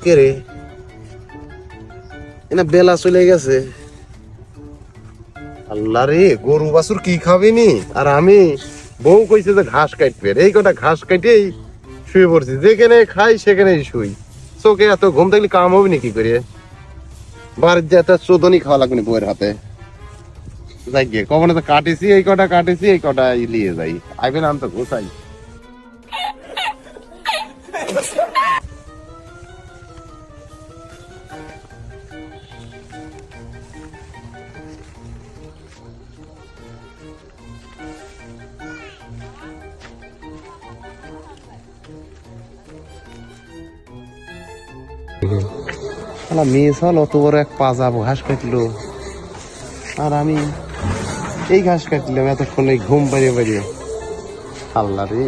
কে রে এনা বেলা চলে গেছে আল্লাহ রে গরু বাছুর কি খাবিনি আর আমি বউ কইছে যে ঘাস কাটবে এই কটা ঘাস কাটেই শুয়ে পড়ছি যেখানে খাই সেখানেই শুই চোখে এত ঘুম থাকলে কাম হবে না কি করে বাড়ির যে এত চোদনই খাওয়া লাগবে না বউয়ের হাতে যাই গিয়ে কখনো তো কাটেছি এই কটা লিয়ে যাই আইবেন আমি তো ঘুষাই মেয়ে ছাল অত বড় এক পাজা ঘাস কাটলো আর আমি এই ঘাস কাটলাম এতক্ষণ ঘুম বাড়িয়ে আল্লাহ রে